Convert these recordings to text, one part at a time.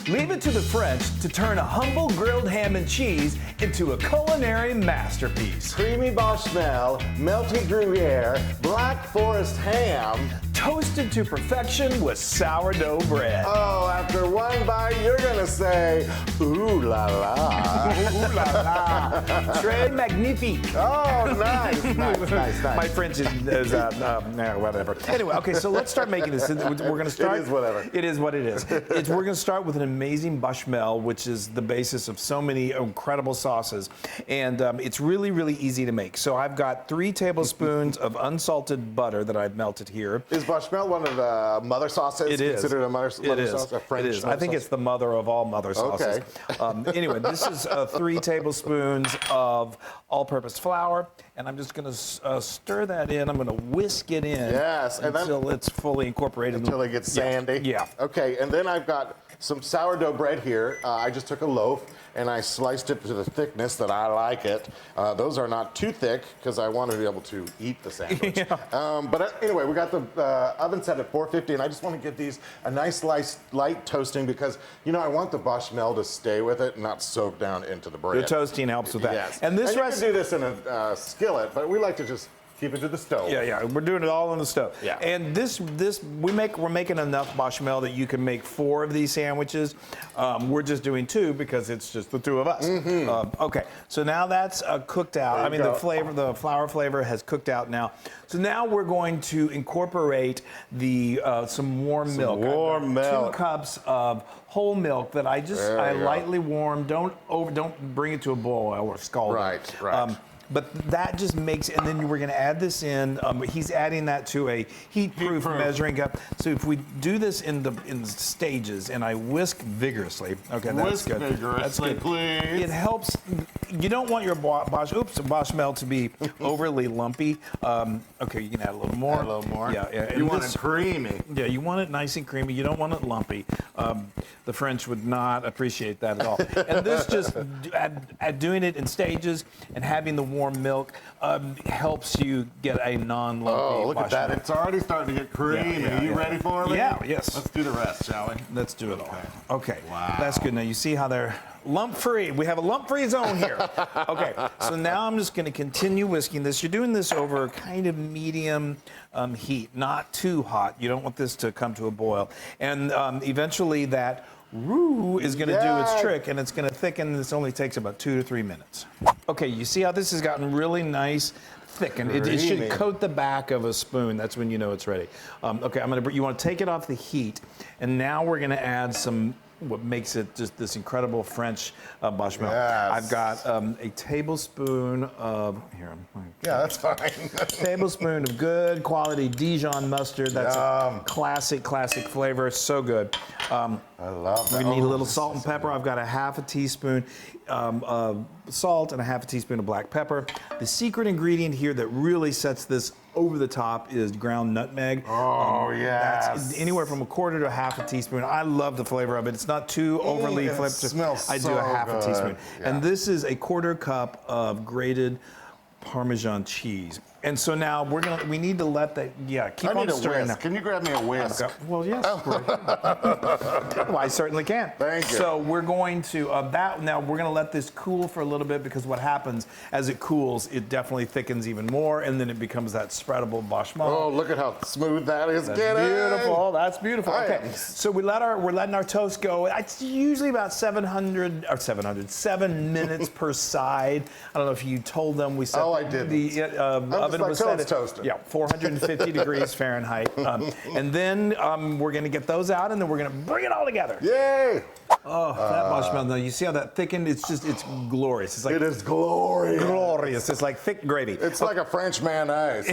Leave it to the French to turn a humble grilled ham and cheese into a culinary masterpiece. Creamy Béchamel, melty Gruyère, Black Forest ham. Toasted to perfection with sourdough bread. Oh, after one bite, you're gonna say, ooh la la. Ooh la la. Très magnifique. Oh, nice. My French is whatever. Anyway, okay, so let's start making this. We're going to start. It is whatever. It is what it is. We're going to start with an amazing Béchamel, which is the basis of so many incredible sauces. And it's really, really easy to make. So I've got 3 tablespoons of unsalted butter that I've melted here. Is Béchamel one of the mother sauces? It is. Considered a mother sauce? A French it is. I think sauce? it's the mother of all mother sauces. Okay. Anyway, this is 3 tablespoons of all-purpose flour, and I'm just going to stir that in. I'm going to whisk it in until it's fully incorporated. Until it gets sandy? Yeah. Okay, and then I've got some sourdough bread here. I just took a loaf and I sliced it to the thickness that I like it. Those are not too thick because I want to be able to eat the sandwich. But anyway, we got the oven set at 450, and I just want to give these a nice light toasting because, you know, I want the Béchamel to stay with it and not soak down into the bread. The toasting helps with that. Yes. And this you can do this in a skillet, but we like to just keep it to the stove. Yeah, we're doing it all on the stove. Yeah. And we're making enough Béchamel that you can make 4 of these sandwiches. We're just doing 2 because it's just the 2 of us. Okay, so now that's cooked out. I mean, the flour flavor has cooked out now. So now we're going to incorporate some warm milk. Warm milk. 2 cups of whole milk that I lightly warm. Don't bring it to a boil or scald. Right. But that just makes, and then we're going to add this in. He's adding that to a heat-proof measuring cup. So if we do this in stages, and I whisk vigorously, okay, that's good. Whisk vigorously, please. It helps. You don't want your Béchamel to be overly lumpy. Okay, you can add a little more. Add a little more. Yeah. You want it creamy. Yeah, you want it nice and creamy. You don't want it lumpy. The French would not appreciate that at all. And this just doing it in stages and having the warm milk helps you get a non-lumpy. Oh, look at that. It's already starting to get creamy. Are you ready for me? Yeah, yes. Let's do the rest, shall we? Let's do it all. Okay. Wow. That's good. Now you see how they're lump-free. We have a lump-free zone here. Okay, so now I'm just going to continue whisking this. You're doing this over kind of medium heat, not too hot. You don't want this to come to a boil. And eventually that roux is going to do its trick, and it's going to thicken. This only takes about 2 to 3 minutes. Okay, you see how this has gotten really nice, thickened. It should coat the back of a spoon. That's when you know it's ready. Okay, you want to take it off the heat, and now we're going to add what makes it just this incredible French Béchamel. Yes. I've got a tablespoon of that's fine. tablespoon of good quality Dijon mustard. That's a classic flavor. So good. I love that. We need a little salt and pepper. I've got a half a teaspoon of salt and a half a teaspoon of black pepper. The secret ingredient here that really sets this over the top is ground nutmeg. Oh, yes. That's anywhere from a quarter to a half a teaspoon. I love the flavor of it. It's not too overly flipped. It smells I do a half a teaspoon. Yeah. And this is a quarter cup of grated Parmesan cheese. And so now we need to let that, keep on stirring. Can you grab me a whisk? Well, yes. Well, I certainly can. Thank you. So we're going to, now we're going to let this cool for a little bit because what happens as it cools, it definitely thickens even more, and then it becomes that spreadable Béchamel. Oh, look at how smooth that is. That's beautiful. That's beautiful. Okay, so we're letting our toast go. It's usually about 7 minutes per side. I don't know if you told them we set I didn't. the oven was set at toaster. 450 degrees Fahrenheit. And then we're going to get those out, and then we're going to bring it all together. Yay! Oh, that Béchamel, though, you see how that thickened? It's glorious. It's like, it is glorious. Glorious. It's like thick gravy. It's like a French mayonnaise.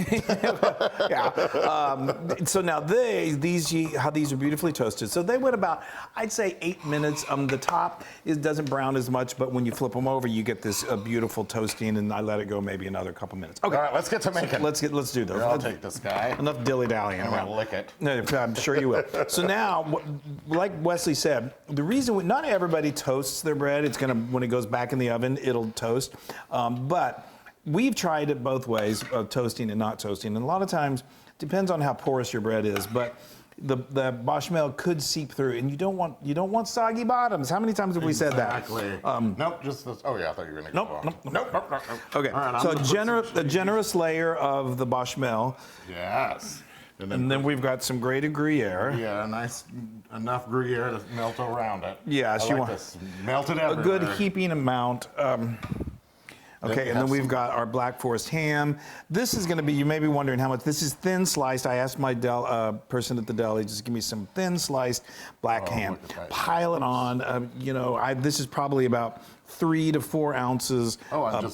So now how these are beautifully toasted. So they went about, I'd say 8 minutes. The top doesn't brown as much, but when you flip them over, you get this beautiful toasting, and I let it go maybe another couple minutes. Okay. All right, let's get to making. Let's do those. I'll take this guy. Enough dilly-dallying. I'm going to lick it. No, I'm sure you will. So now, like Wesley said, the reason not everybody toasts their bread. It's gonna, when it goes back in the oven, it'll toast. But we've tried it both ways, of toasting and not toasting. And a lot of times, depends on how porous your bread is. But the bechamel could seep through, and you don't want soggy bottoms. How many times have we said that? Exactly. Nope, just this. Oh yeah, I thought you were gonna go Nope. Okay, All right, so a generous layer of the bechamel. Yes. And then we've got some grated Gruyere. Yeah, enough Gruyere to melt around it. Yes, you want this melted a everywhere. good heaping amount. Okay, and then we've got our Black Forest ham. This is going to be, you may be wondering how much, this is thin sliced. I asked my person at the deli, just give me some thin sliced black ham. Pile it on. This is probably about 3 to 4 ounces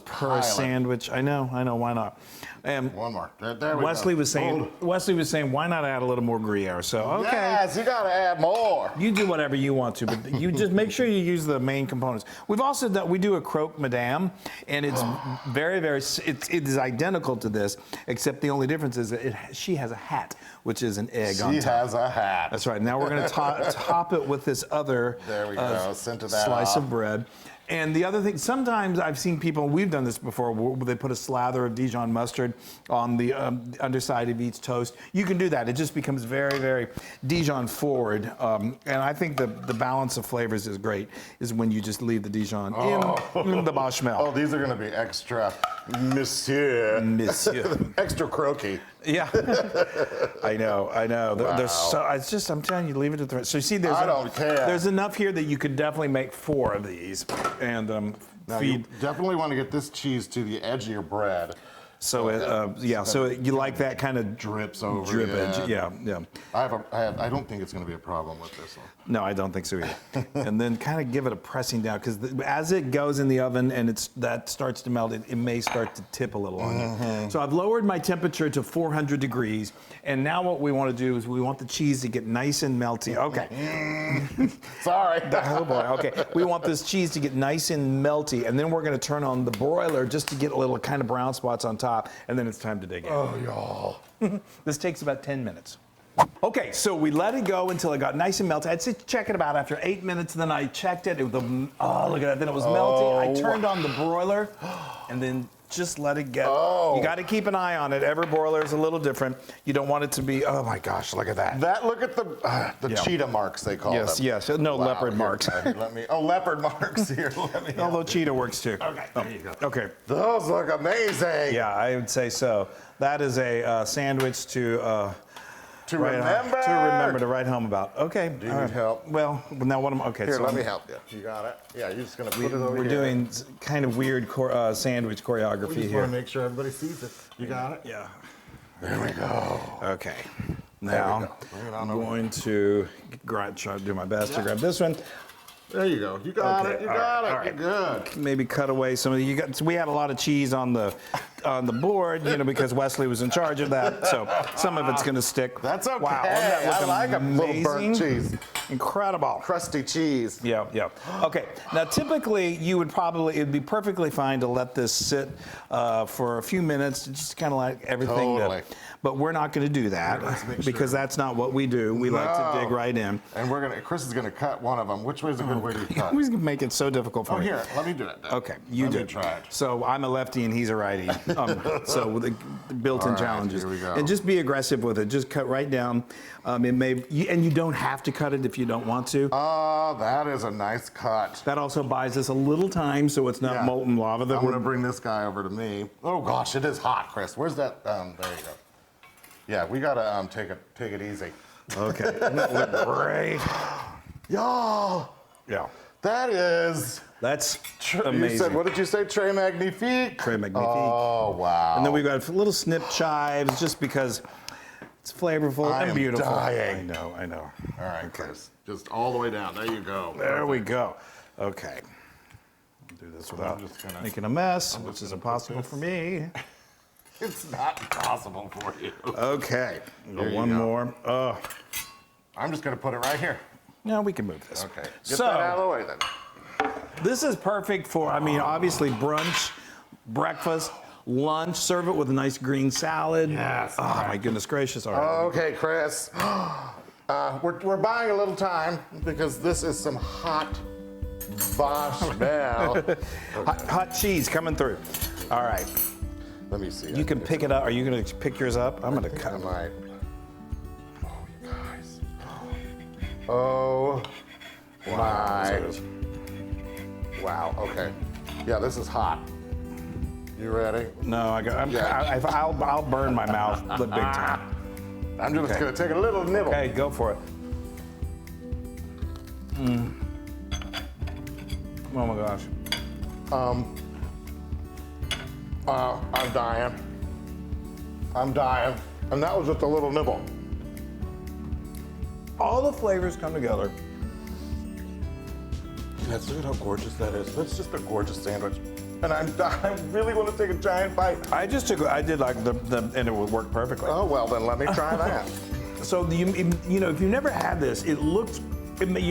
per sandwich. I know, why not? One more. There we Wesley go. was saying, why not add a little more Gruyere? So, okay. Yes, you gotta add more. You do whatever you want to, but you just make sure you use the main components. We've also done, we do a Croque Madame, and it's very, very, it is identical to this, except the only difference is that she has a hat, which is an egg on top. She has a hat. That's right. Now we're going to top it with this other there we go. Center that slice off. of bread. And the other thing, sometimes I've seen people, we've done this before, where they put a slather of Dijon mustard on the underside of each toast. You can do that. It just becomes very, very Dijon forward. And I think the balance of flavors is great, is when you just leave the Dijon in the bechamel. Oh, these are going to be extra Monsieur. Extra croquey. Yeah, I know. There's so, it's just, I'm telling you, leave it at the. So you see, I don't care. There's enough here that you could definitely make 4 of these, and now feed. You definitely want to get this cheese to the edge of your bread. So so you like that kind of drips over. Drippage, yeah. I don't think it's going to be a problem with this one. No, I don't think so either. And then kind of give it a pressing down, because as it goes in the oven and that starts to melt, it may start to tip a little on you. So I've lowered my temperature to 400 degrees, and now what we want to do is we want the cheese to get nice and melty. Okay. Sorry. Oh boy. Okay. We want this cheese to get nice and melty, and then we're going to turn on the broiler just to get a little kind of brown spots on top, and then it's time to dig in. Oh, y'all. This takes about 10 minutes. Okay, so we let it go until it got nice and melty. I'd say check it about after 8 minutes, and then I checked it. Look at that. Then it was melty. I turned on the broiler, and then just let it get. You got to keep an eye on it. Every broiler is a little different. You don't want it to be. Oh my gosh, look at that. Look at the cheetah marks, they call them. Yes. No, leopard marks. Leopard marks here. Although cheetah works too. Okay, there you go. Okay. Those look amazing. Yeah, I would say so. That is a sandwich to remember to write home about. Okay. Do you need help? Well, now what am I? Okay. Here, so let me help you. You got it? Yeah, you're just going to put it over here. We're doing kind of weird sandwich choreography We just here. want to make sure everybody sees it. You got it? Yeah. There we go. Okay. Now, I'm going to try to do my best to grab this one. There you go. You got it. You got it. All right. You're good. Maybe cut away some of the. So we had a lot of cheese on the board, because Wesley was in charge of that. So some of it's going to stick. That's okay. Wow, that I like a little burnt cheese. Incredible. Crusty cheese. Yeah. Okay. Now, typically, it'd be perfectly fine to let this sit for a few minutes, just kind of like everything. Totally. But we're not going to do that because that's not what we do. We like to dig right in. And Chris is going to cut one of them. Which way is a good way to cut? Who's going to make it so difficult for me? Here, let me do it. Okay, you do. Let me try it. So I'm a lefty and he's a righty. So with the built-in challenges. Here we go. And just be aggressive with it. Just cut right down. And you don't have to cut it if you don't want to. Oh, that is a nice cut. That also buys us a little time, so it's not molten lava. I'm going to bring this guy over to me. Oh gosh, it is hot, Chris. Where's that? There you go. Yeah, we gotta take it easy. Okay. That look great. Y'all. Yeah. That's amazing. You said, what did you say? Très magnifique? Très magnifique. Oh, wow. And then we've got little snip chives just because it's flavorful and beautiful. Dying. I know. All right, Chris. Just all the way down. There you go. There we go. Okay. I'll do this without making a mess, which is impossible for me. It's not possible for you. Okay. One more. I'm just going to put it right here. No, we can move this. Okay. Get that out of the way then. This is perfect for, obviously brunch, breakfast, lunch. Serve it with a nice green salad. Yes. Oh, my goodness gracious. All right. Okay, Chris. We're buying a little time because this is some hot bechamel. Hot cheese coming through. All right. Let me see. You can pick it up. Are you going to pick yours up? I'm going to cut. I might. Oh, you guys. Oh my. There it is. Wow, okay. Yeah, this is hot. You ready? No, Yeah. I'll burn my mouth the big time. I'm just Okay. gonna take a little nibble. Okay, go for it. Oh my gosh. I'm dying. I'm dying. And that was just a little nibble. All the flavors come together. Yes, look at how gorgeous that is. That's just a gorgeous sandwich. And I really want to take a giant bite. I did like the and it would work perfectly. Oh, well, then let me try that. So you know, if you've never had this, you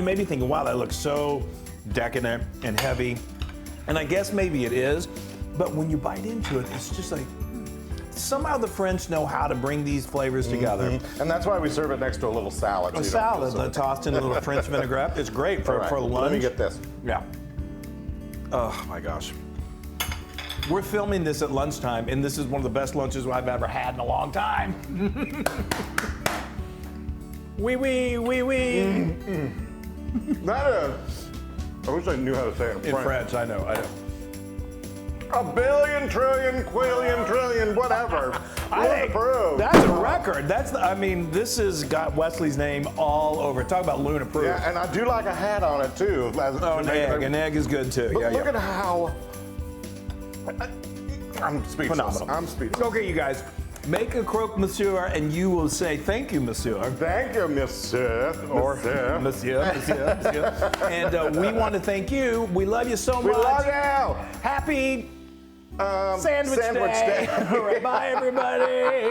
may be thinking, wow, that looks so decadent and heavy. And I guess maybe it is, but when you bite into it, it's just like, somehow the French know how to bring these flavors together. And that's why we serve it next to a little salad. A salad tossed in a little French vinaigrette. It's great for lunch. Let me get this. Yeah. Oh my gosh. We're filming this at lunchtime, and this is one of the best lunches I've ever had in a long time. Oui, oui, oui, oui. That is. I wish I knew how to say it In French, I know. A billion, trillion, quillion, trillion, whatever. Approved. That's a record. This has got Wesley's name all over it. Talk about Luna approved. Yeah, and I do like a hat on it too. Oh, an egg. An egg is good too. But look at how. I'm speechless. Phenomenal. I'm speechless. Okay, you guys, make a croque monsieur, and you will say thank you, monsieur. Thank you, monsieur. Or Monsieur. monsieur. And we want to thank you. We love you so much. We love you. Happy Sandwich Sandwich day. All right, bye, everybody.